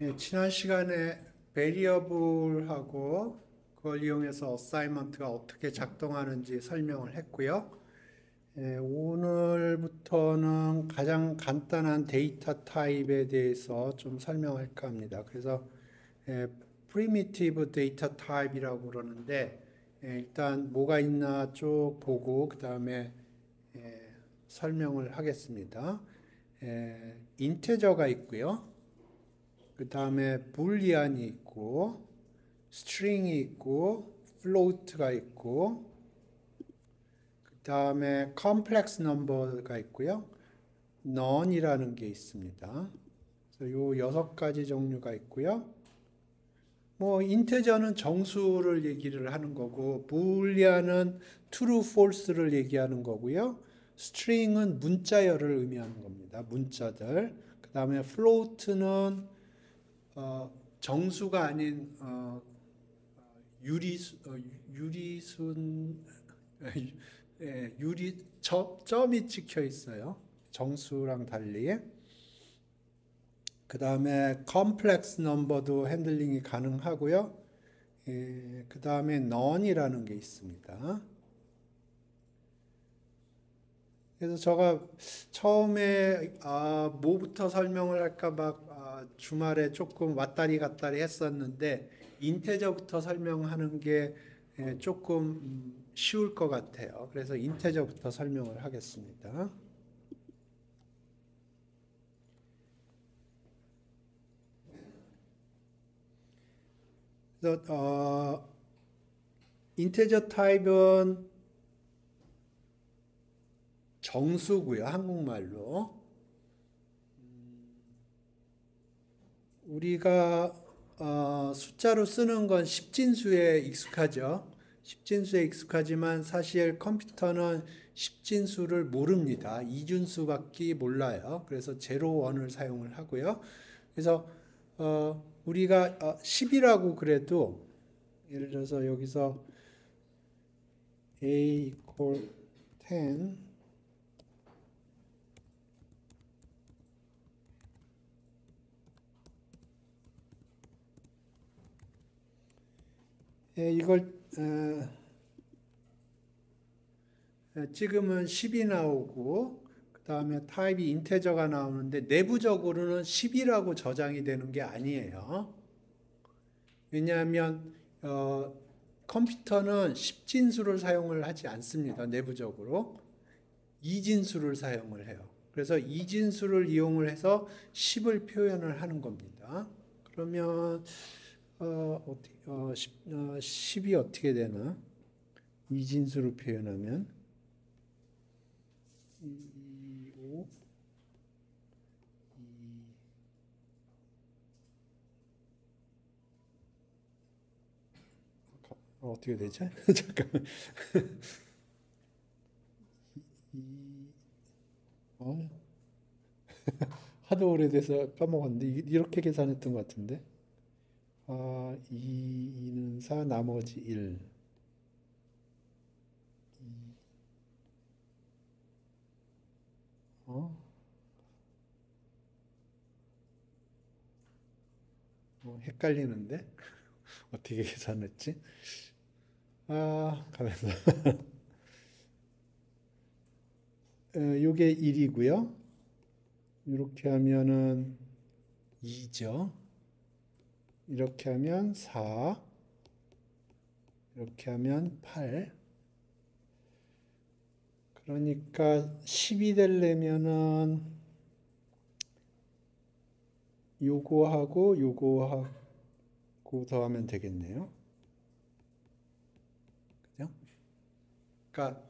예, 지난 시간에 베리어블하고 그걸 이용해서 어사이먼트가 어떻게 작동하는지 설명을 했고요. 예, 오늘부터는 가장 간단한 데이터 타입에 대해서 좀 설명할까 합니다. 그래서 primitive data type이라고 그러는데 일단 뭐가 있나 쭉 보고 그 다음에 설명을 하겠습니다. 인테저가 있고요. 그 다음에 불리안이 있고 스트링이 있고 플로트가 있고 그 다음에 컴플렉스 넘버가 있고요. none이라는 게 있습니다. 그래서 요 6가지 종류가 있고요. 뭐 인테저는 정수를 얘기를 하는 거고 불리안은 true, false를 얘기하는 거고요. 스트링은 문자열을 의미하는 겁니다. 문자들. 그 다음에 플로트는 정수가 아닌 유리순 점이 찍혀 있어요. 정수랑 달리. 그 다음에 컴플렉스 넘버도 핸들링이 가능하고요. 그 다음에 none이라는 게 있습니다. 그래서 제가 처음에 뭐부터 설명을 할까 막 주말에 조금 왔다리 갔다리 했었는데 인테저부터 설명하는 게 조금 쉬울 것 같아요. 그래서 인테저부터 설명을 하겠습니다. 그래서 인테저 타입은 정수고요. 한국말로. 우리가 숫자로 쓰는 건 십진수에 익숙하죠. 십진수에 익숙하지만 사실 컴퓨터는 십진수를 모릅니다. 이준수밖에 몰라요. 그래서 제로 원을 사용을 하고요. 그래서 우리가 10이라고 그래도 예를 들어서 여기서 a equal 10 이걸 찍으면 10이 나오고 그 다음에 타입이 인테저가 나오는데 내부적으로는 10이라고 저장이 되는 게 아니에요. 왜냐하면 컴퓨터는 10진수를 사용을 하지 않습니다. 내부적으로. 2진수를 사용을 해요. 그래서 2진수를 이용을 해서 10을 표현을 하는 겁니다. 그러면 10이 어떻게 되나? 2진수로 표현하면 2, 5, 2, 어떻게 되죠? 잠깐만. 2, 하도 오래돼서 까먹었는데 이렇게 계산했던 것 같은데 2는 4 나머지 1 헷갈리는데 어떻게 계산했지? 가면서 요게 1이고요. 이렇게 하면은 2죠. 이렇게 하면 4, 이렇게 하면 8. 그러니까 10이 되려면은 요거하고 요거하고 더하면 되겠네요. 그죠? 그러니까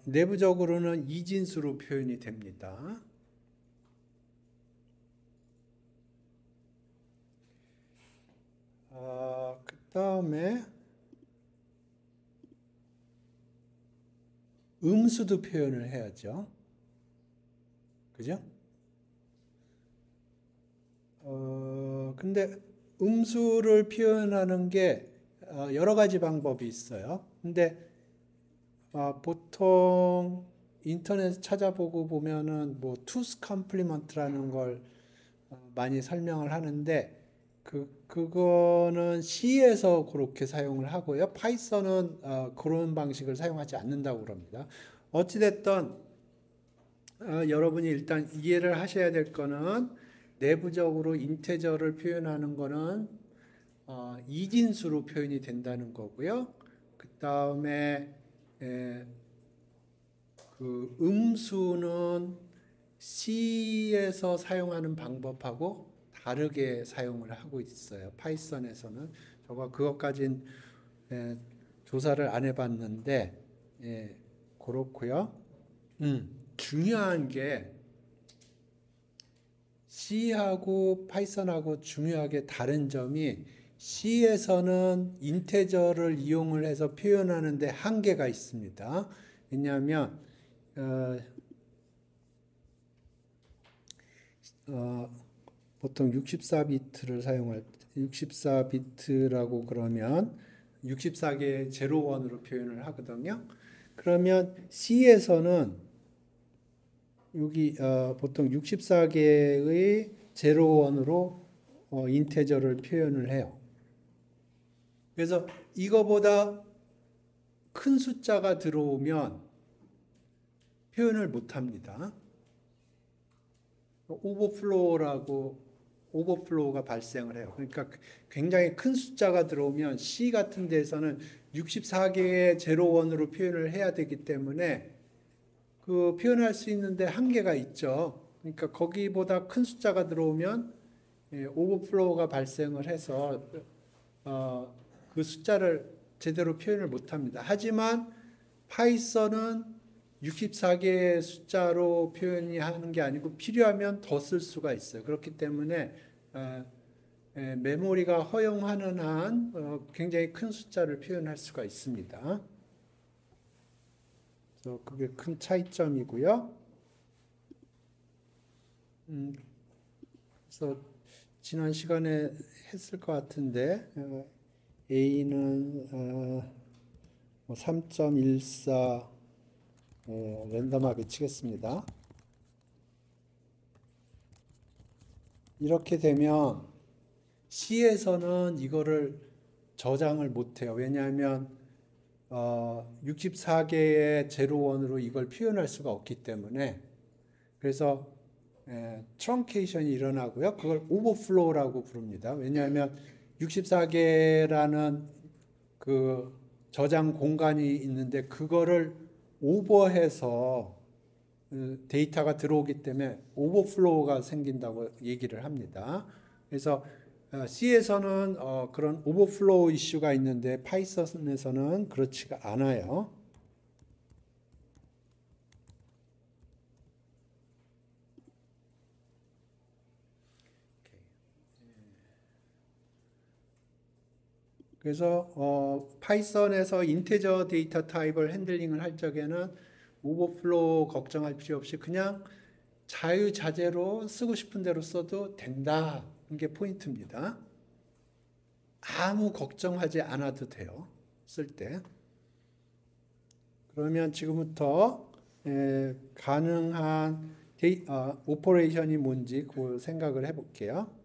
내부적으로는 이진수로 표현이 됩니다. 그 다음에 음수도 표현을 해야죠. 그죠? 근데 음수를 표현하는 게 여러 가지 방법이 있어요. 근데 보통 인터넷 찾아보고 보면은 뭐 투스 컴플리먼트라는 걸 많이 설명을 하는데 그거는 C에서 그렇게 사용을 하고요. 파이썬은 그런 방식을 사용하지 않는다고 그럽니다. 어찌됐든 여러분이 일단 이해를 하셔야 될 거는 내부적으로 인테저를 표현하는 거는 이진수로 표현이 된다는 거고요. 그 다음에 그 음수는 C에서 사용하는 방법하고 다르게 사용을 하고 있어요. 파이썬에서는. 저가 그것까진 조사를 안 해봤는데 그렇고요. 중요한 게 C하고 파이썬하고 중요하게 다른 점이 C에서는 인테저를 이용을 해서 표현하는데 한계가 있습니다. 왜냐하면 보통 64비트를 사용할 64비트라고 그러면 64개의 제로원으로 표현을 하거든요. 그러면 C에서는 여기 보통 64개의 제로원으로 인테저를 표현을 해요. 그래서 이거보다 큰 숫자가 들어오면 표현을 못 합니다. 오버플로우가 발생을 해요. 그러니까 굉장히 큰 숫자가 들어오면 C 같은 데서는 64개의 제로원으로 표현을 해야 되기 때문에 그 표현할 수 있는데 한계가 있죠. 그러니까 거기보다 큰 숫자가 들어오면 오버플로우가 발생을 해서 그 숫자를 제대로 표현을 못 합니다. 하지만 파이썬은 64개의 숫자로 표현이 하는 게 아니고 필요하면 더 쓸 수가 있어요. 그렇기 때문에 메모리가 허용하는 한 굉장히 큰 숫자를 표현할 수가 있습니다. 그래서 그게 큰 차이점이고요. 그래서 지난 시간에 했을 것 같은데 A는 3.14 랜덤하게 치겠습니다. 이렇게 되면 C에서는 이거를 저장을 못해요. 왜냐하면 64개의 제로원으로 이걸 표현할 수가 없기 때문에. 그래서 트렁케이션이 일어나고요. 그걸 오버플로우라고 부릅니다. 왜냐하면 64개라는 그 저장 공간이 있는데 그거를 오버해서 데이터가 들어오기 때문에 오버플로우가 생긴다고 얘기를 합니다. 그래서 C에서는 그런 오버플로우 이슈가 있는데 파이썬에서는 그렇지가 않아요. 그래서 파이썬에서 인테저 데이터 타입을 핸들링을 할 적에는 오버플로우 걱정할 필요 없이 그냥 자유자재로 쓰고 싶은 대로 써도 된다. 이게 포인트입니다. 아무 걱정하지 않아도 돼요. 쓸 때. 그러면 지금부터 가능한 오퍼레이션이 뭔지 그 생각을 해볼게요.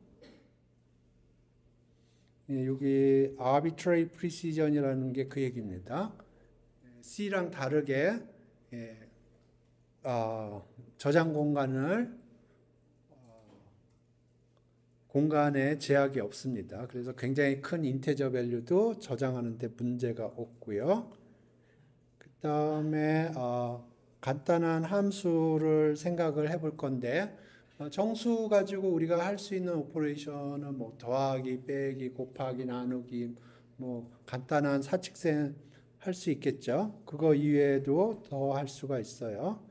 여기 arbitrary precision이라는 게 그 얘기입니다. C랑 다르게 저장 공간에 제약이 없습니다. 그래서 굉장히 큰 인테저 밸류도 저장하는 데 문제가 없고요. 그 다음에 간단한 함수를 생각을 해볼 건데 정수 가지고 우리가 할 수 있는 오퍼레이션은 뭐 더하기, 빼기, 곱하기, 나누기, 뭐 간단한 사칙생 할 수 있겠죠. 그거 이외에도 더 할 수가 있어요.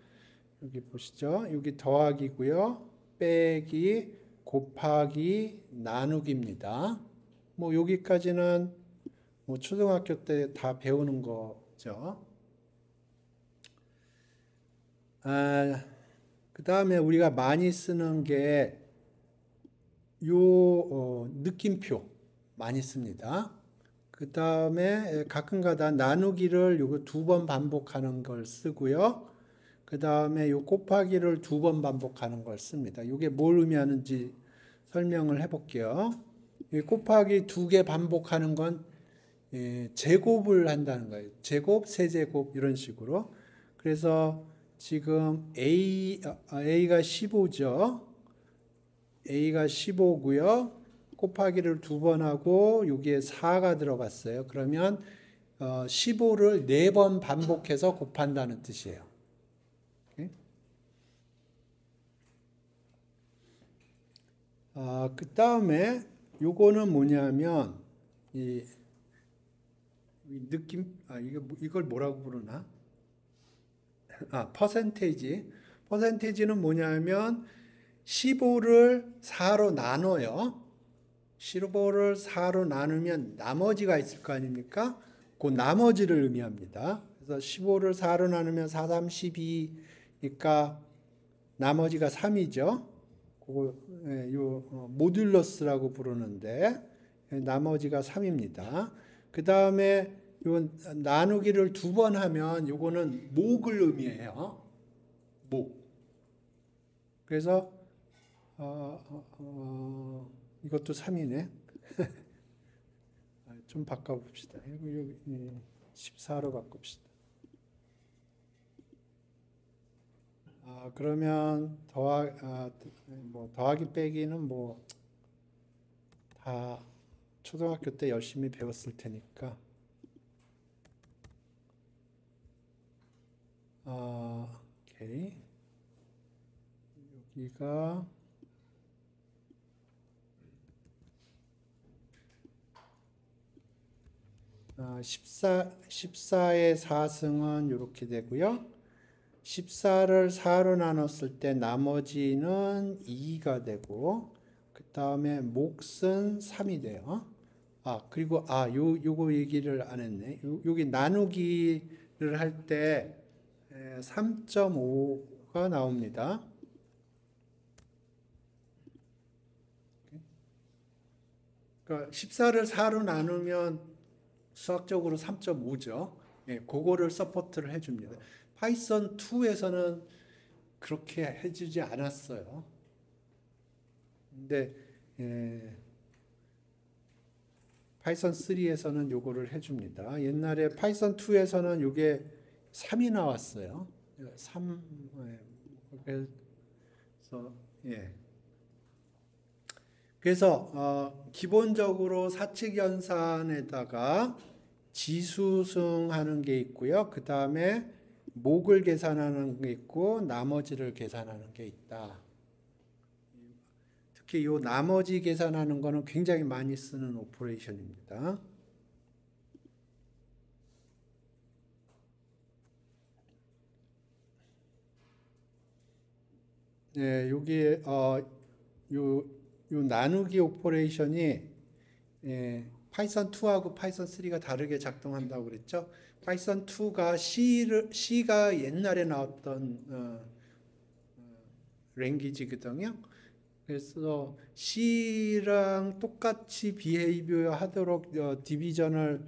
여기 보시죠. 여기 더하기고요. 빼기, 곱하기, 나누기입니다. 뭐 여기까지는 뭐 초등학교 때 다 배우는 거죠. 그 다음에 우리가 많이 쓰는 게 느낌표 많이 씁니다. 그 다음에 가끔가다 나누기를 요거 2번 반복하는 걸 쓰고요. 그 다음에 요 곱하기를 2번 반복하는 걸 씁니다. 이게 뭘 의미하는지 설명을 해볼게요. 이 곱하기 2개 반복하는 건 제곱을 한다는 거예요. 제곱, 세제곱 이런 식으로. 그래서 지금 A가 15죠. A가 15고요. 곱하기를 2번 하고 여기에 4가 들어갔어요. 그러면 15를 4번 반복해서 곱한다는 뜻이에요. 그 다음에 요거는 뭐냐면 이 느낌 이걸 뭐라고 부르나? 퍼센테이지는 뭐냐면 15를 4로 나눠요. 15를 4로 나누면 나머지가 있을 거 아닙니까? 그 나머지를 의미합니다. 그래서 15를 4로 나누면 4, 3, 12니까 나머지가 3이죠. 그거 모듈러스라고 부르는데 나머지가 3입니다. 그 다음에 요 나누기를 2번 하면 요거는 목을 의미해요. 목. 그래서 이것도 3이네. 좀 바꿔봅시다. 여기 14로 바꿉시다. 그러면 더하기 빼기는 다 초등학교 때 열심히 배웠을 테니까. 오케이. 여기가 14의 4승은 이렇게 되고요. 14를 4로 나눴을 때 나머지는 2가 되고 그 다음에 몫은 3이 돼요. 그리고 요거 얘기를 안 했네. 여기 나누기를 할 때 3.5가 나옵니다. 그러니까 14를 4로 나누면 수학적으로 3.5죠. 그거를 서포트를 해줍니다. 파이썬 2에서는 그렇게 해주지 않았어요. 근데 파이썬 3에서는 요거를 해줍니다. 옛날에 파이썬 2에서는 요게 3이 나왔어요. 3, 그래서 기본적으로 사칙연산에다가 지수승하는 게 있고요. 그 다음에 목을 계산하는 게 있고 나머지를 계산하는 게 있다. 특히 이 나머지 계산하는 거는 굉장히 많이 쓰는 오퍼레이션입니다. 네, 여기에 요 나누기 오퍼레이션이 파이썬 2하고 파이썬 3가 다르게 작동한다고 그랬죠. 파이썬 2가 C가 옛날에 나왔던 랭귀지거든요. 그래서 C랑 똑같이 비헤이비어 하도록 디비전을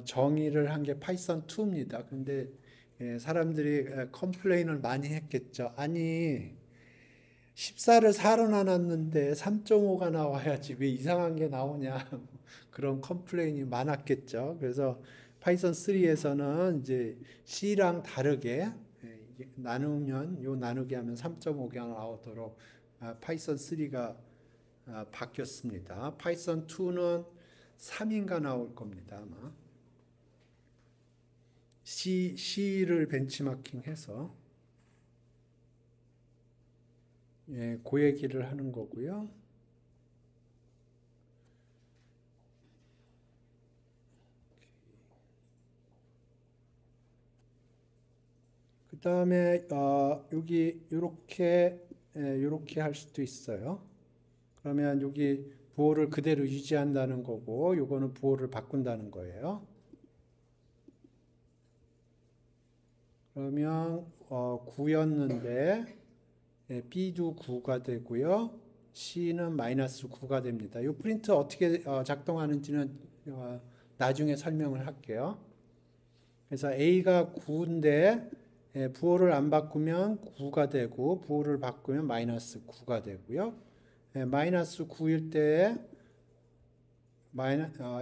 정의를 한 게 파이썬 2입니다. 근데 사람들이 컴플레인을 많이 했겠죠. 아니 14를 4로 나눴는데 3.5가 나와야지 왜 이상한 게 나오냐 그런 컴플레인이 많았겠죠. 그래서 파이썬 3에서는 이제 C랑 다르게 나누면 나누기 하면 3.5가 나오도록 파이썬 3가 바뀌었습니다. 파이썬 2는 3인가 나올 겁니다. 아마 C를 벤치마킹해서 그 얘기를 하는 거고요. 그 다음에 여기 이렇게 할 수도 있어요. 그러면 여기 부호를 그대로 유지한다는 거고 요거는 부호를 바꾼다는 거예요. 그러면 9였는데 B도 9가 되고요. C는 마이너스 9가 됩니다. 이 프린트 어떻게 작동하는지는 나중에 설명을 할게요. 그래서 A가 9인데 부호를 안 바꾸면 9가 되고 부호를 바꾸면 마이너스 9가 되고요. 마이너스 9일 때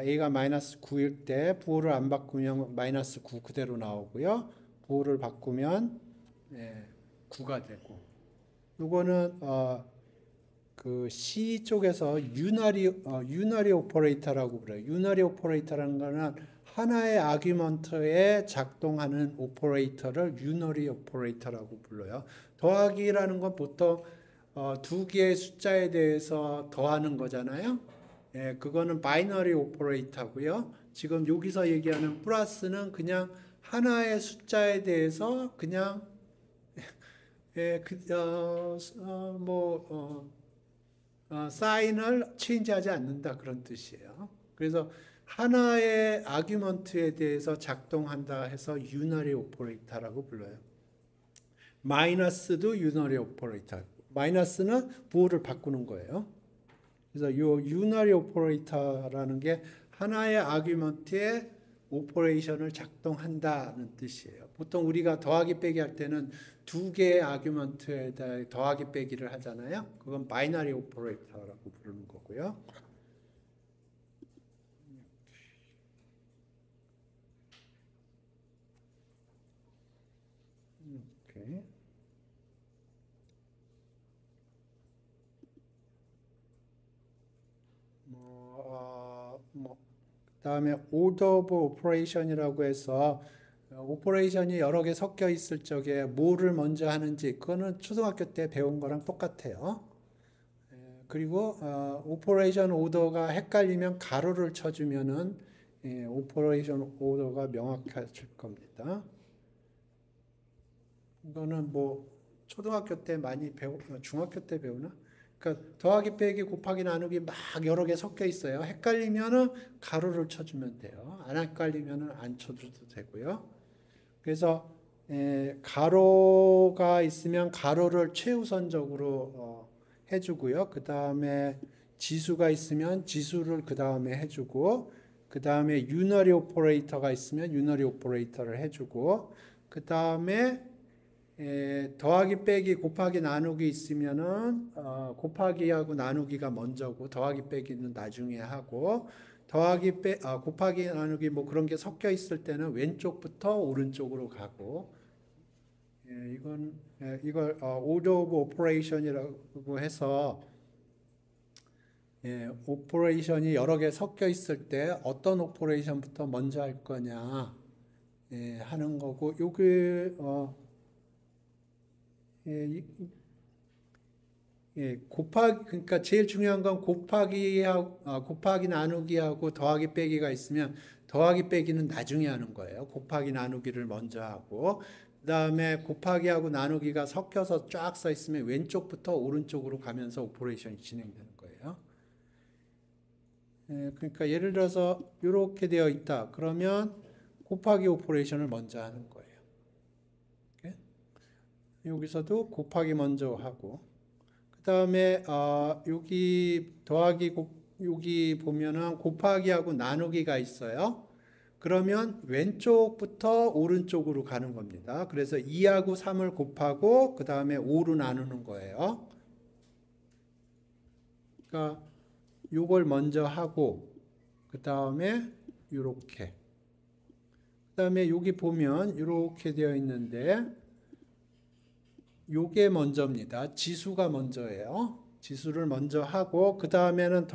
a가 마이너스 9일 때 부호를 안 바꾸면 마이너스 9 그대로 나오고요. 부호를 바꾸면 9가 되고 이거는 그 C 쪽에서 유너리 오퍼레이터라고 그래요. 유너리 오퍼레이터라는 거는 하나의 아규먼트에 작동하는 오퍼레이터를 유너리 오퍼레이터라고 불러요. 더하기라는 건 보통 두 개의 숫자에 대해서 더하는 거잖아요. 그거는 바이너리 오퍼레이터고요. 지금 여기서 얘기하는 플러스는 그냥 하나의 숫자에 대해서 그냥 사인을 체인지하지 않는다 그런 뜻이에요. 그래서 하나의 아규먼트에 대해서 작동한다 해서 유너리 오퍼레이터라고 불러요. 마이너스도 유너리 오퍼레이터. 마이너스는 부호를 바꾸는 거예요. 그래서 이 유너리 오퍼레이터라는 게 하나의 아규먼트에 오퍼레이션을 작동한다는 뜻이에요. 보통 우리가 더하기 빼기 할 때는 두 개의 아규먼트에다 더하기 빼기를 하잖아요. 그건 바이너리 오퍼레이터라고 부르는 거고요. 오케이. 그다음에 order of operation이라고 해서 오퍼레이션이 여러 개 섞여 있을 적에 뭐를 먼저 하는지 그거는 초등학교 때 배운 거랑 똑같아요. 그리고 오퍼레이션 오더가 헷갈리면 가로를 쳐주면은 오퍼레이션 오더가 명확해질 겁니다. 이거는 뭐 초등학교 때 많이 중학교 때 배우나? 그러니까 더하기 빼기 곱하기 나누기 막 여러 개 섞여 있어요. 헷갈리면은 가로를 쳐주면 돼요. 안 헷갈리면은 안 쳐줘도 되고요. 그래서 가로가 있으면 가로를 최우선적으로 해주고요. 그 다음에 지수가 있으면 지수를 그 다음에 해주고, 그 다음에 유너리 오퍼레이터가 있으면 유너리 오퍼레이터를 해주고, 그 다음에 더하기 빼기 곱하기 나누기 있으면은 곱하기하고 나누기가 먼저고 더하기 빼기는 나중에 하고 곱하기 나누기 뭐 그런 게 섞여 있을 때는 왼쪽부터 오른쪽으로 가고 이걸 order of operation이라고 해서 오퍼레이션이 여러 개 섞여 있을 때 어떤 오퍼레이션부터 먼저 할 거냐 하는 거고 요게 그러니까 제일 중요한 건 곱하기 나누기하고 더하기 빼기가 있으면 더하기 빼기는 나중에 하는 거예요. 곱하기 나누기를 먼저 하고 그 다음에 곱하기하고 나누기가 섞여서 쫙 써 있으면 왼쪽부터 오른쪽으로 가면서 오퍼레이션이 진행되는 거예요. 그러니까 예를 들어서 이렇게 되어 있다. 그러면 곱하기 오퍼레이션을 먼저 하는 거예요. 여기서도 곱하기 먼저 하고 그 다음에 여기 여기 보면은 곱하기하고 나누기가 있어요. 그러면 왼쪽부터 오른쪽으로 가는 겁니다. 그래서 2하고 3을 곱하고 그 다음에 5로 나누는 거예요. 그러니까 요걸 먼저 하고 그 다음에 이렇게 그 다음에 여기 보면 이렇게 되어 있는데 요게 먼저입니다. 지수가 먼저예요. 지수를 먼저 하고 그 다음에는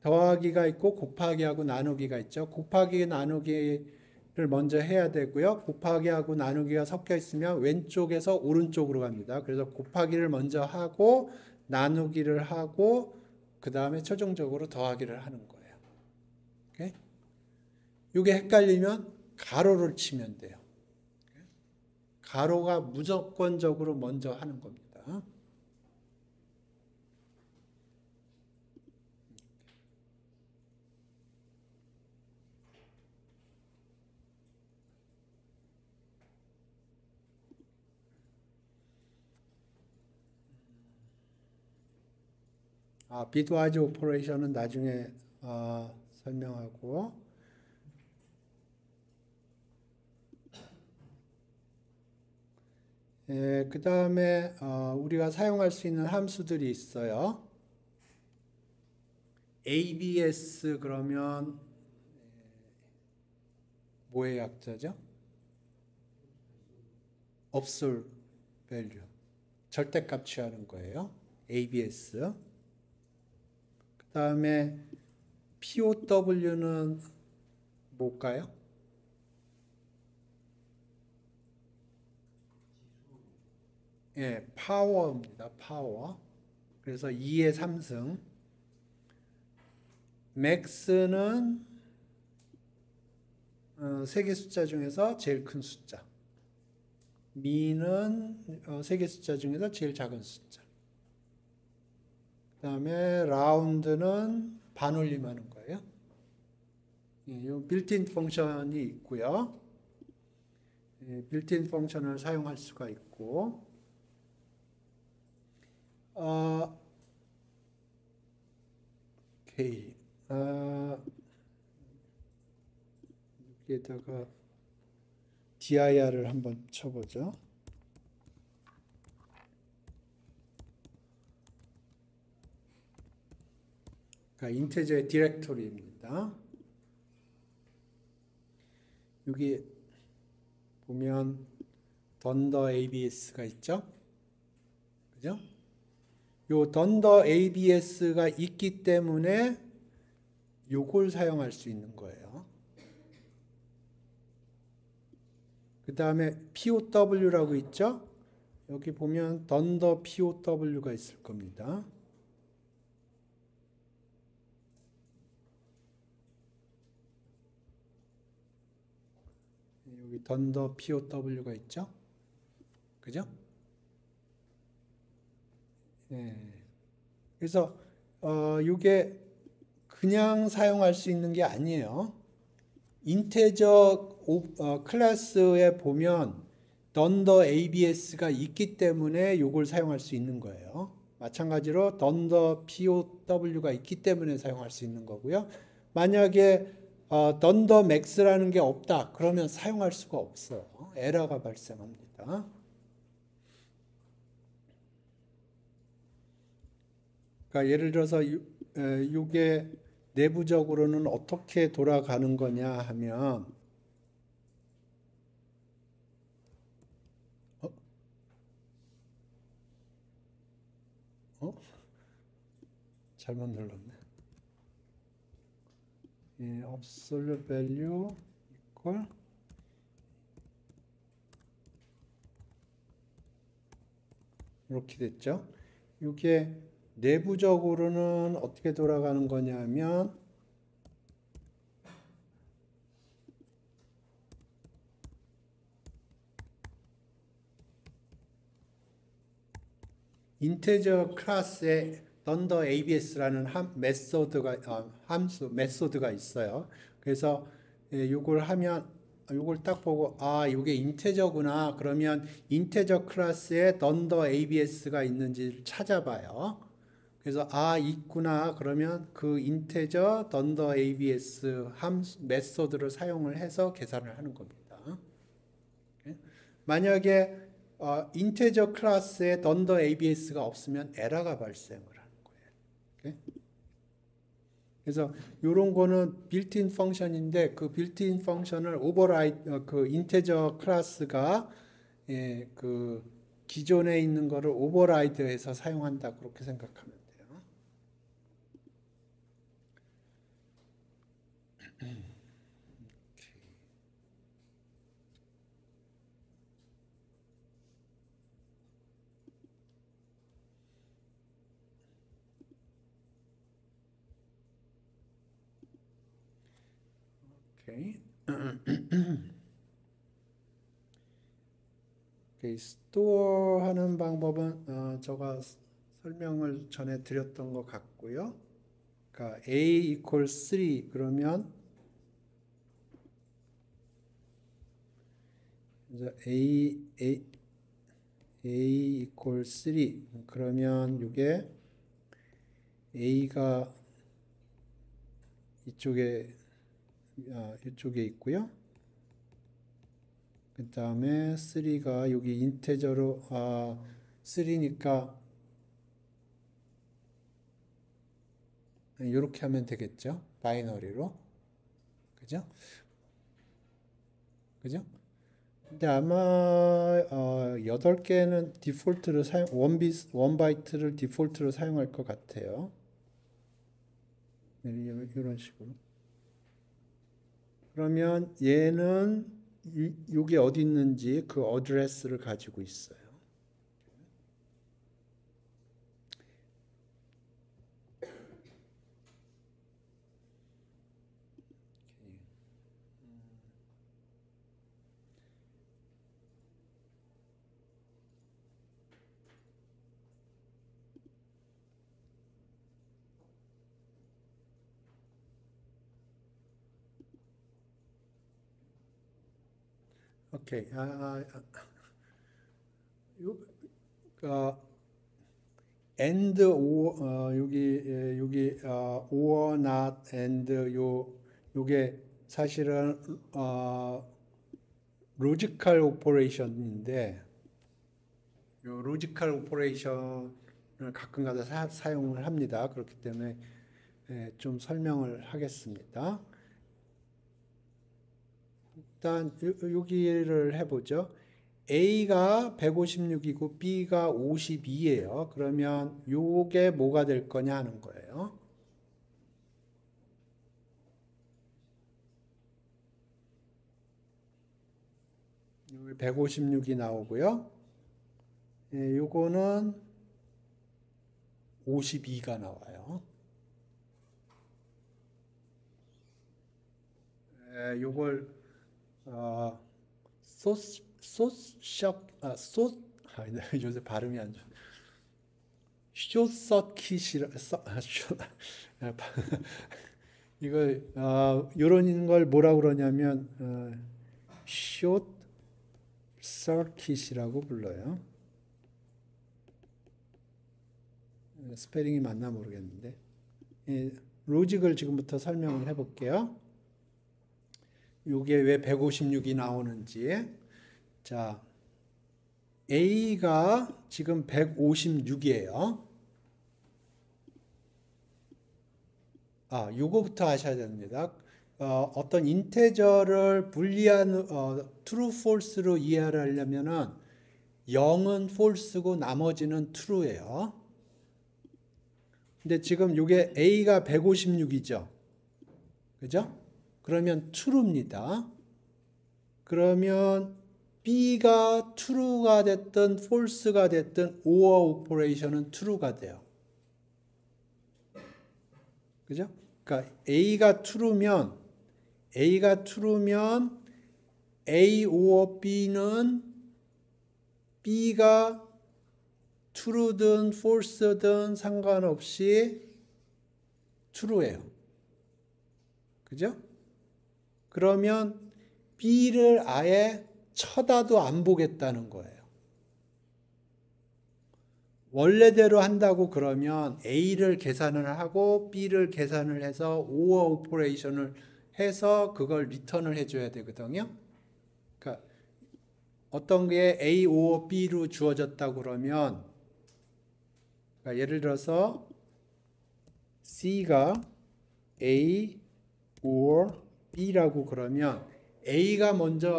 더하기가 있고 곱하기하고 나누기가 있죠. 곱하기 나누기를 먼저 해야 되고요. 곱하기하고 나누기가 섞여 있으면 왼쪽에서 오른쪽으로 갑니다. 그래서 곱하기를 먼저 하고 나누기를 하고 그 다음에 최종적으로 더하기를 하는 거예요. 오케이? 이게 헷갈리면 가로를 치면 돼요. 가로가 무조건적으로 먼저 하는 겁니다. 비트와이즈 오퍼레이션은 나중에 설명하고 그 다음에 우리가 사용할 수 있는 함수들이 있어요. ABS 그러면 뭐의 약자죠? absolute value. 절대값 취하는 거예요. ABS. 그 다음에 POW는 뭘까요? 예, 파워입니다. 파워. 그래서 2의 3승. max는 세 개 숫자 중에서 제일 큰 숫자. min은 세 개 숫자 중에서 제일 작은 숫자. 그 다음에 round는 반올림하는 거예요. 이 빌트인 펑션이 있고요. 빌트인 펑션을 사용할 수가 있고, 오케이. 여기에다가 dir을 한번 쳐보죠. 그러니까 인테저의 디렉토리입니다. 여기 보면 던더 ABS가 있죠? 그죠? 요 던더 ABS가 있기 때문에 요걸 사용할 수 있는 거예요. 그 다음에 POW라고 있죠? 여기 보면 던더 POW가 있을 겁니다. 여기 던더 POW가 있죠? 그죠? 예. 그래서 이게 그냥 사용할 수 있는 게 아니에요. 인테저 클래스에 보면 던더 ABS가 있기 때문에 이걸 사용할 수 있는 거예요. 마찬가지로 던더 POW가 있기 때문에 사용할 수 있는 거고요. 만약에 던더 맥스라는 게 없다. 그러면 사용할 수가 없어요. 에러가 발생합니다. 그러니까 예를 들어서 이게 내부적으로는 어떻게 돌아가는 거냐 하면 잘못 눌렀네. absolute value equal 이렇게 됐죠. 이게 내부적으로는 어떻게 돌아가는 거냐면 인테저 클래스에 던더 ABS라는 메소드가 있어요. 그래서 이걸 하면 이걸 딱 보고 이게 인테저구나. 그러면 인테저 클래스에 던더 ABS가 있는지를 찾아봐요. 그래서 있구나. 그러면 그 인테저 던더 ABS 메소드를 사용을 해서 계산을 하는 겁니다. 만약에 인테저 클래스에 던더 ABS가 없으면 에러가 발생을 하는 거예요. 그래서 이런 거는 빌트인 펑션인데 그 빌트인 펑션을 그 인테저 클래스가 그 기존에 있는 거를 오버라이드해서 사용한다 그렇게 생각하면 돼요. 오케이. 스토어 하는 방법은 제가 설명을 전에 드렸던 것 같고요. 그러니까 A equals 3 그러면 A equals 3 그러면 이게 A가 이쪽에 있고요. 그 다음에 3가 여기 인테저로 3니까 이렇게 하면 되겠죠. 바이너리로. 그죠? 그죠? 근데 아마 8개는 디폴트로 원 바이트를 디폴트로 사용할 것 같아요. 이런 식으로. 그러면 얘는 이게 어디 있는지 그 어드레스를 가지고 있어요. 오케이. and 여기 or not and 요게 사실은 로지컬 오퍼레이션인데 요 로지컬 오퍼레이션을 가끔가다 사용을 합니다. 그렇기 때문에 좀 설명을 하겠습니다. 일단 여기를 해보죠. A가 156이고 B가 52예요. 그러면 요게 뭐가 될 거냐 하는 거예요. 여기 156이 나오고요. 요거는 52가 나와요. 요걸 요새 발음이 안 좋아. 숏서킷이라 이걸 이런 걸 뭐라 그러냐면 숏서킷이라고 불러요. 스페링이 맞나 모르겠는데 로직을 지금부터 설명을 해볼게요. 이게 왜 156이 나오는지. 자, A가 지금 156이에요. 요거부터 하셔야 됩니다. 어떤 인테저를 불리한 true, false로 이해를 하려면은 0은 false고 나머지는 true예요. 근데 지금 이게 A가 156이죠. 그죠? 그러면 true입니다. 그러면 B가 true가 됐든 false가 됐든 or operation은 true가 돼요. 그죠? 그러니까 A가 true면 A or B는 B가 true든 false든 상관없이 true예요. 그죠? 그러면 B를 아예 쳐다도 안 보겠다는 거예요. 원래대로 한다고 그러면 A를 계산을 하고 B를 계산을 해서 OR 오퍼레이션을 해서 그걸 리턴을 해줘야 되거든요. 그러니까 어떤 게 A, or B로 주어졌다고 그러면 그러니까 예를 들어서 C가 A or B라고 그러면 A가 뭔지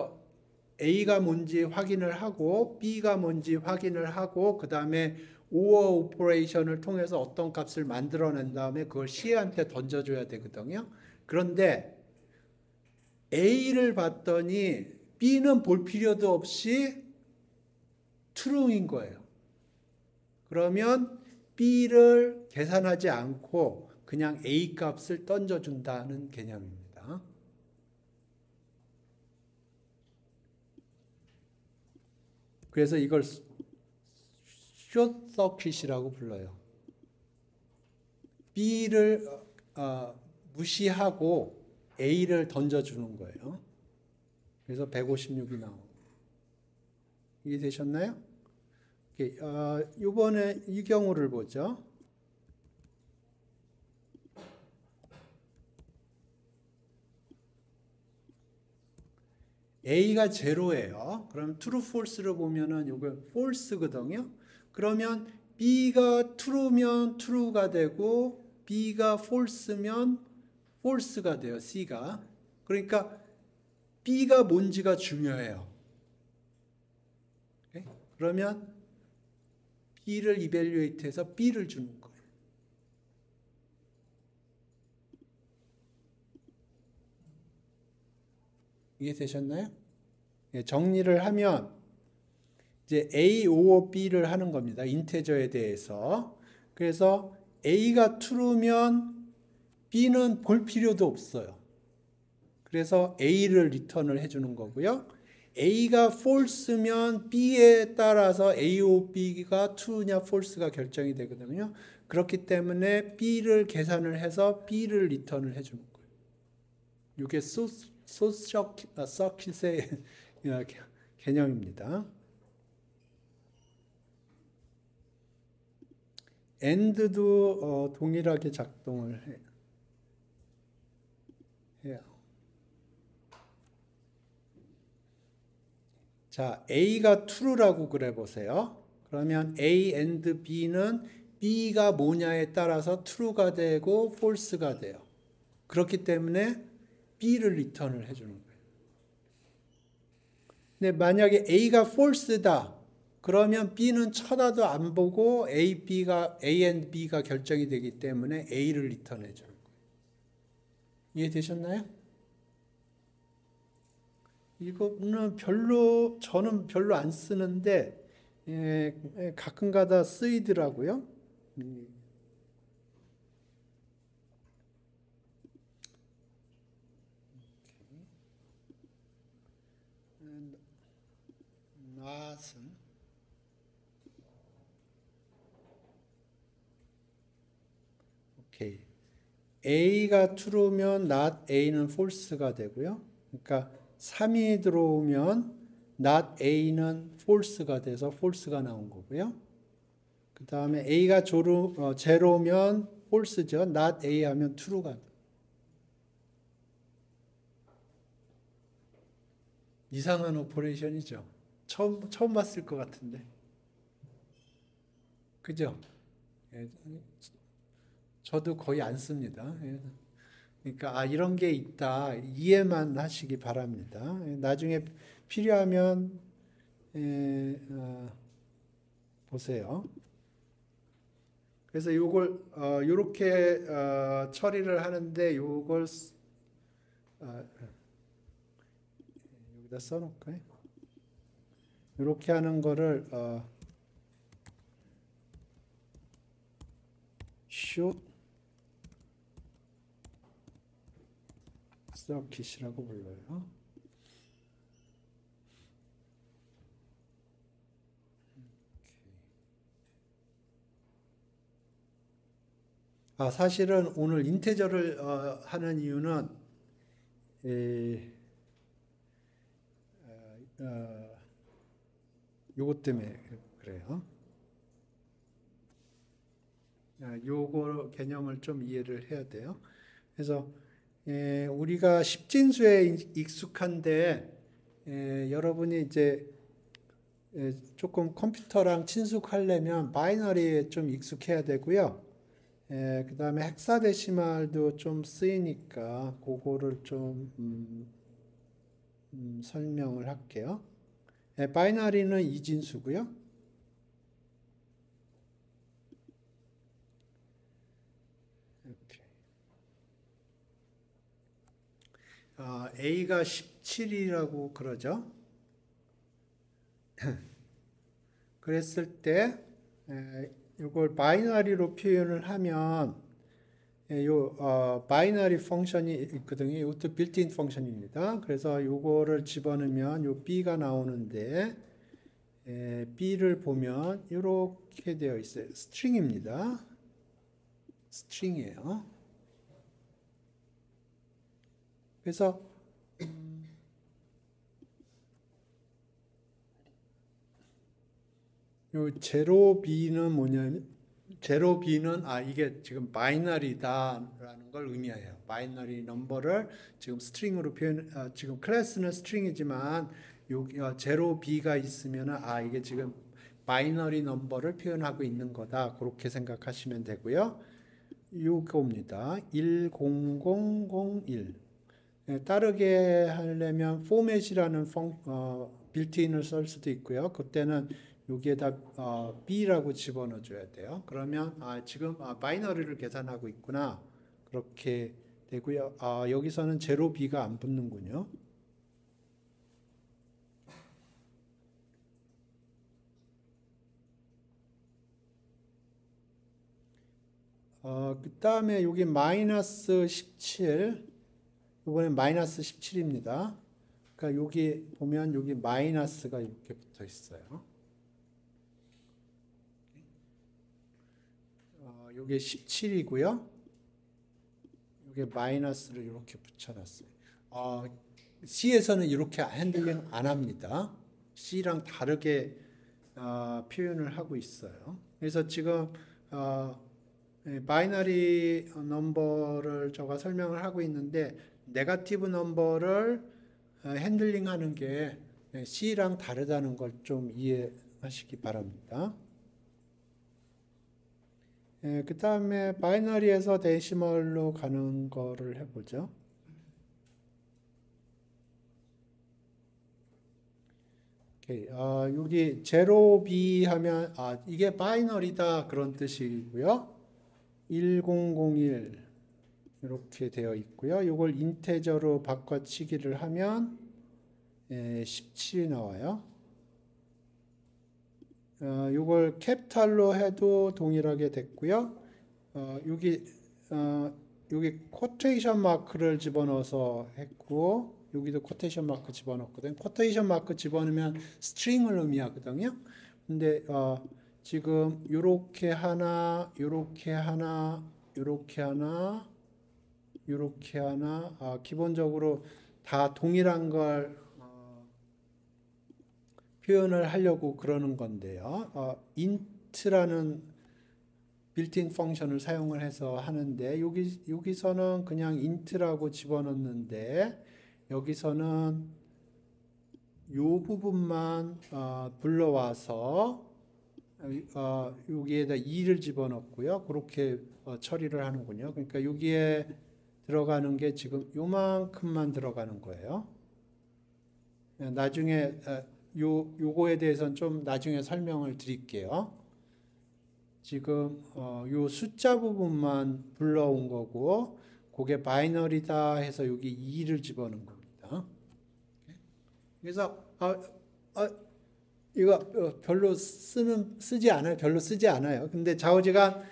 확인을 하고 B가 뭔지 확인을 하고 그 다음에 or 오퍼레이션을 통해서 어떤 값을 만들어낸 다음에 그걸 C한테 던져줘야 되거든요. 그런데 A를 봤더니 B는 볼 필요도 없이 true인 거예요. 그러면 B를 계산하지 않고 그냥 A 값을 던져준다는 개념입니다. 그래서 이걸 숏서킷이라고 불러요. B를 무시하고 A를 던져주는 거예요. 그래서 156이 나오고. 이해되셨나요? 이번에 이 경우를 보죠. A가 제로예요. 그럼 true, false를 보면은 이거 false거든요. 그러면 B가 true면 true가 되고 B가 false면 false가 돼요. C가. 그러니까 B가 뭔지가 중요해요. 오케이? 그러면 B를 evaluate해서 B를 주는 거예요. 이해되셨나요? 예, 정리를 하면 이제 A or B를 하는 겁니다. 인테저에 대해서. 그래서 A가 true면 B는 볼 필요도 없어요. 그래서 A를 리턴을 해주는 거고요. A가 false면 B에 따라서 A or B가 true냐 false가 결정이 되거든요. 그렇기 때문에 B를 계산을 해서 B를 리턴을 해주는 거예요. 이게 서킷의 개념입니다. AND도 동일하게 작동을 해요. 자, A가 true라고 그래 보세요. 그러면 A and B는 B가 뭐냐에 따라서 true가 되고 false가 돼요. 그렇기 때문에 B를 리턴을 해주는 거예요. 근데 만약에 A가 false다. 그러면 B는 쳐다도 안 보고 A and B가 결정이 되기 때문에 A를 리턴해 주는 거예요. 이해되셨나요? 이거는 저는 별로 안 쓰는데 가끔가다 쓰이더라고요. not은 오케이. A가 true면 not A는 false가 되고요. 그러니까 3이 들어오면 not A는 false가 돼서 false가 나온 거고요. 그 다음에 A가 제로면 false죠. not A 하면 true가 돼요. 이상한 오퍼레이션이죠. 처음 봤을 것 같은데. 그죠? 예, 저도 거의 안 씁니다. 예. 그러니까 이런 게 있다 이해만 하시기 바랍니다. 예, 나중에 필요하면 보세요. 그래서 요걸 요렇게 처리를 하는데 요걸 여기다 써놓을까요? 요렇게 하는 거를 should circuit이라고 불러요. 사실은 오늘 인테저를 하는 이유는 요것 때문에 그래요. 요거 개념을 좀 이해를 해야 돼요. 그래서 우리가 십진수에 익숙한데 여러분이 이제 조금 컴퓨터랑 친숙하려면 바이너리에 좀 익숙해야 되고요. 그 다음에 헥사데시말도 좀 쓰이니까 그거를 좀 설명을 할게요. 바이너리는 이진수고요. A가 17이라고 그러죠. 그랬을 때 이걸 바이너리로 표현을 하면 바이너리 펑션이 있거든요. 이것도 빌트인 펑션입니다. 그래서 요거를 집어넣으면 요 B가 나오는데 B를 보면 이렇게 되어 있어요. 스트링입니다. 스트링이에요. 그래서 요 제로 B는 뭐냐면 제로 B는 이게 지금 바이너리다라는 걸 의미해요. 바이너리 넘버를 지금 스트링으로 지금 클래스는 스트링이지만 요 제로 B가 있으면은 이게 지금 바이너리 넘버를 표현하고 있는 거다. 그렇게 생각하시면 되고요. 요겁니다. 10001. 따르게 하려면 포맷이라는 빌트인을 쓸 수도 있고요. 그때는 여기에다 B라고 집어넣어 줘야 돼요. 그러면 지금 바이너리를 계산하고 있구나. 그렇게 되고요. 여기서는 0B가 안 붙는군요. 그 다음에 여기 마이너스 17. 이번엔 마이너스 17입니다. 그러니까 여기 보면 여기 마이너스가 이렇게 붙어 있어요. 이게 17이고요. 이게 마이너스를 이렇게 붙여놨어요. C에서는 이렇게 핸들링 안 합니다. C랑 다르게 표현을 하고 있어요. 그래서 지금 바이너리 넘버를 제가 설명을 하고 있는데 네거티브 넘버를 핸들링 하는 게 C랑 다르다는 걸 좀 이해하시기 바랍니다. 그 다음에 바이너리에서 데시멀로 가는 거를 해보죠. 오케이. 여기 0B 하면 이게 바이너리다 그런 뜻이고요. 1001 이렇게 되어 있고요. 이걸 인테저로 바꿔치기를 하면 17이 나와요. 이걸 캡탈로 해도 동일하게 됐고요. 여기 코테이션 마크를 집어넣어서 했고 여기도 코테이션 마크 집어넣거든요. 코테이션 마크 집어넣으면 스트링을 의미하거든요. 근데 지금 요렇게 하나, 요렇게 하나, 요렇게 하나, 요렇게 하나, 기본적으로 다 동일한 걸 표현을 하려고 그러는 건데요. int라는 빌트인 펑션을 사용을 해서 하는데 여기서는 그냥 int라고 집어넣는데 여기서는 요 부분만 불러와서 여기에다 2를 집어넣고요. 그렇게 처리를 하는군요. 그러니까 여기에 들어가는 게 지금 요만큼만 들어가는 거예요. 나중에 요거에 대해서는 좀 나중에 설명을 드릴게요. 지금 요 숫자 부분만 불러온 거고 그게 바이너리다 해서 여기 2를 집어넣은 겁니다. 그래서 이거 별로 쓰지 않아요. 별로 쓰지 않아요. 근데 좌우지간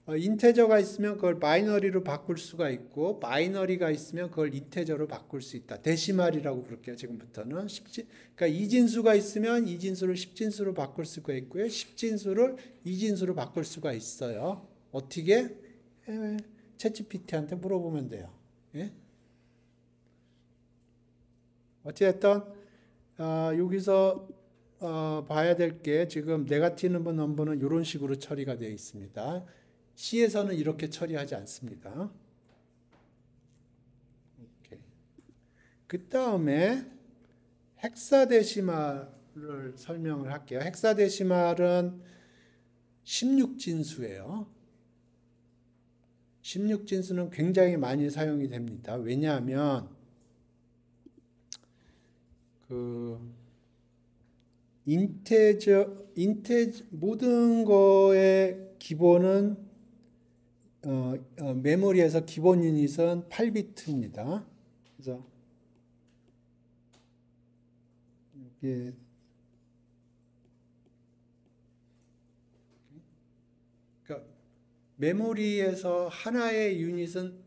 인테저가 있으면 그걸 바이너리로 바꿀 수가 있고 바이너리가 있으면 그걸 인테저로 바꿀 수 있다. 데시말이라고 부를게요. 지금부터는 그러니까 이진수가 있으면 이진수를 10진수로 바꿀 수가 있고요. 10진수를 이진수로 바꿀 수가 있어요. 어떻게? 챗GPT한테 물어보면 돼요. 예? 어찌됐든 여기서 봐야 될 게 지금 네거티브 넘버는 이런 식으로 처리가 되어 있습니다. C에서는 이렇게 처리하지 않습니다. 그 다음에 헥사데시말을 설명을 할게요. 헥사데시말은 16진수예요. 16진수는 굉장히 많이 사용이 됩니다. 왜냐하면 모든 거의 기본은 메모리에서 기본 유닛은 8비트입니다. 그래서 이게 그러니까 메모리에서 하나의 유닛은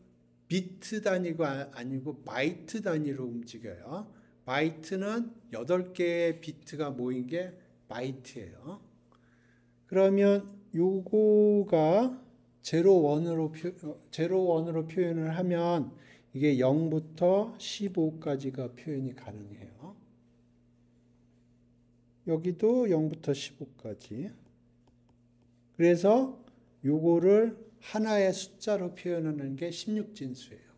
비트 단위가 아니고 바이트 단위로 움직여요. 바이트는 8개의 비트가 모인 게 바이트예요. 그러면 요거가 0, 1으로 표현을 하면 이게 0부터 15까지가 표현이 가능해요. 여기도 0부터 15까지. 그래서 요거를 하나의 숫자로 표현하는 게 16진수예요.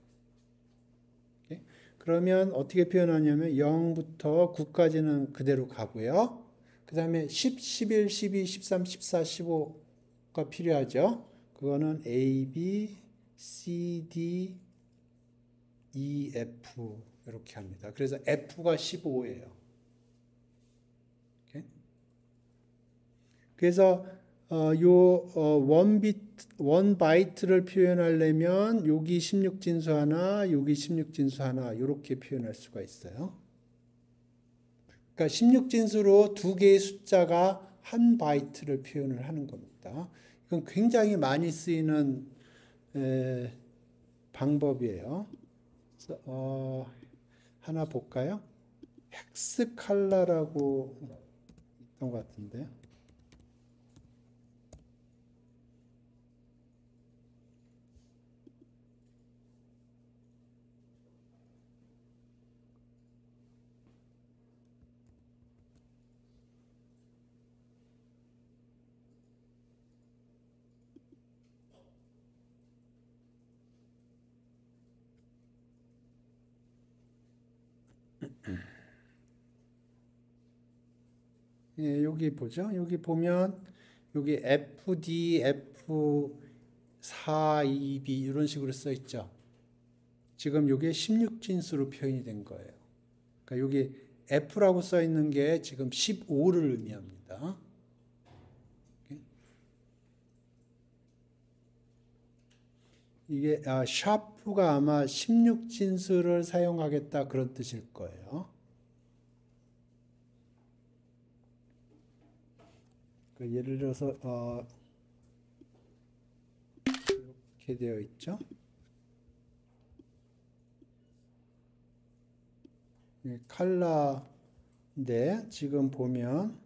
그러면 어떻게 표현하냐면 0부터 9까지는 그대로 가고요. 그 다음에 10, 11, 12, 13, 14, 15가 필요하죠. 그거는 A, B, C, D, E, F 이렇게 합니다. 그래서 F가 15예요. 그래서 원 바이트를 표현하려면 여기 16진수 하나, 여기 16진수 하나 이렇게 표현할 수가 있어요. 그러니까 16진수로 두 개의 숫자가 한 바이트를 표현을 하는 겁니다. 이건 굉장히 많이 쓰이는 방법이에요. 그래서, 하나 볼까요? 헥스칼라라고 있던 것 같은데. 예, 여기 보죠. 여기 보면 여기 FD, F4EB 이런 식으로 써 있죠. 지금 이게 16진수로 표현이 된 거예요. 그러니까 여기 F라고 써 있는 게 지금 15를 의미합니다. 이게 샤프가 아마 16진수를 사용하겠다 그런 뜻일 거예요. 그러니까 예를 들어서 이렇게 되어 있죠. 칼라인데 지금 보면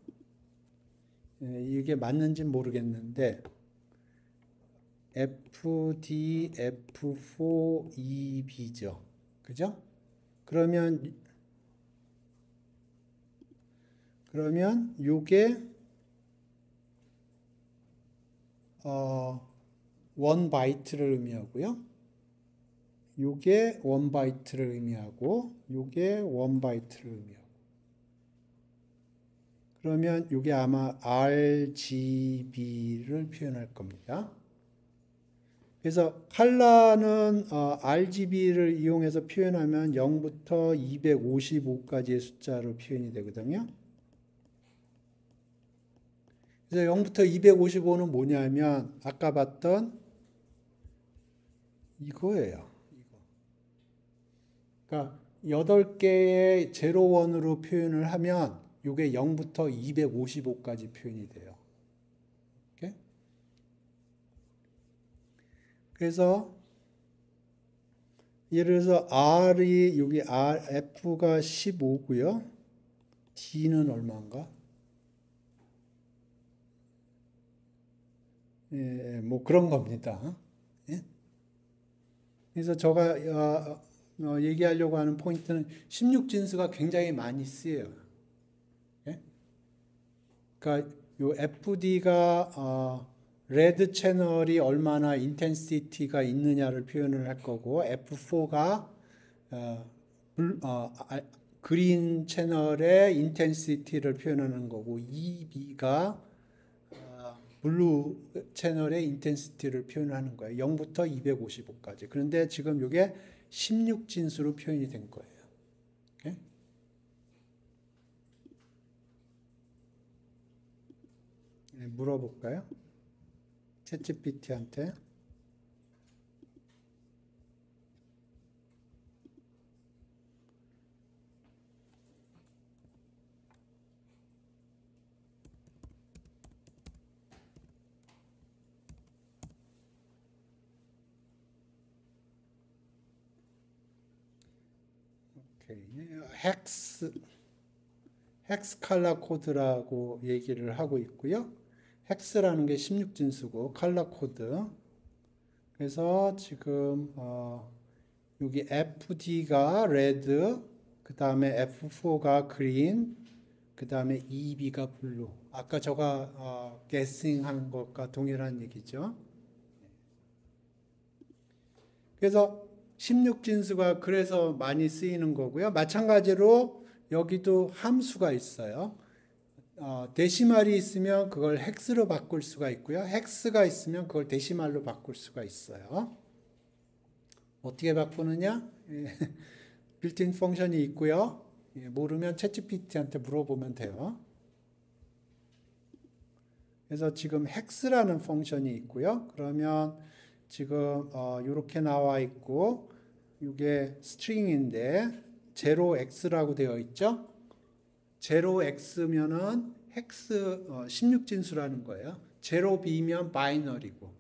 이게 맞는지 모르겠는데 FD, F4, EB죠. 그죠? 그러면 요게 원 바이트를 의미하고요. 요게 원 바이트를 의미하고 요게 원 바이트를 의미하고 그러면 요게 아마 RGB를 표현할 겁니다. 그래서 칼라는 RGB를 이용해서 표현하면 0부터 255까지의 숫자로 표현이 되거든요. 그래서 0부터 255는 뭐냐면 아까 봤던 이거예요. 그러니까 8개의 0원으로 표현을 하면 이게 0부터 255까지 표현이 돼요. 이렇게? 그래서 예를 들어서 R이 여기 F가 15고요. D는 얼마인가? 예, 뭐 그런 겁니다. 예? 그래서 제가 얘기하려고 하는 포인트는 16진수가 굉장히 많이 쓰여요. 예? 그러니까 요 FD가 레드 채널이 얼마나 인텐시티가 있느냐를 표현을 할 거고 F4가 그린 채널의 인텐시티를 표현하는 거고 EB가 블루 채널의 인텐시티를 표현하는 거예요. 0부터 255까지. 그런데 지금 이게 16진수로 표현이 된 거예요. 오케이? 네, 물어볼까요? 챗GPT한테. 헥스 칼라 코드라고 얘기를 하고 있고요. 헥스라는 게 16진수고 칼라 코드. 그래서 지금 여기 FD가 레드, 그 다음에 F4가 그린, 그 다음에 EB가 블루. 아까 제가 게싱한 것과 동일한 얘기죠. 그래서 16진수가 그래서 많이 쓰이는 거고요. 마찬가지로 여기도 함수가 있어요. 데시말이 있으면 그걸 헥스로 바꿀 수가 있고요. 헥스가 있으면 그걸 데시말로 바꿀 수가 있어요. 어떻게 바꾸느냐? 빌트인 펑션이 있고요. 모르면 챗GPT한테 물어보면 돼요. 그래서 지금 헥스라는 펑션이 있고요. 그러면 지금 이렇게 나와 있고 이게 스트링인데 0x라고 되어 있죠. 0x면은 헥스 16진수라는 거예요. 0b면 바이너리고.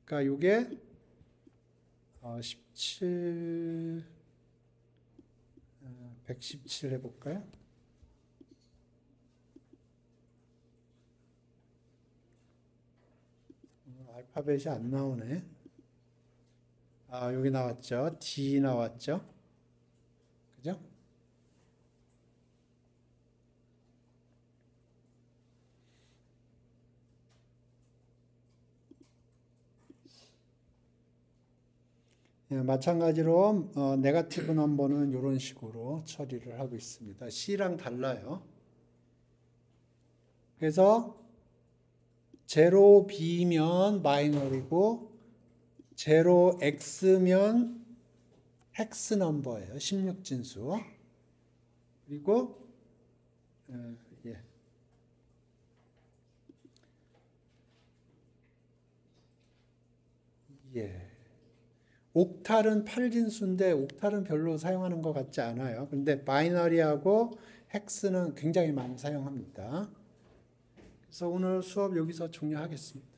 그러니까 이게 17 117 해볼까요? 알파벳이 안 나오네. 여기 나왔죠. D 나왔죠. 그죠? 마찬가지로 네거티브 넘버는 이런 식으로 처리를 하고 있습니다. C랑 달라요. 그래서 0b면 마이너리고 0x면 헥스 넘버예요. 16진수. 그리고 옥탈은 8진수인데 옥탈은 별로 사용하는 것 같지 않아요. 근데 바이너리하고 헥스는 굉장히 많이 사용합니다. 그래서 오늘 수업 여기서 종료하겠습니다.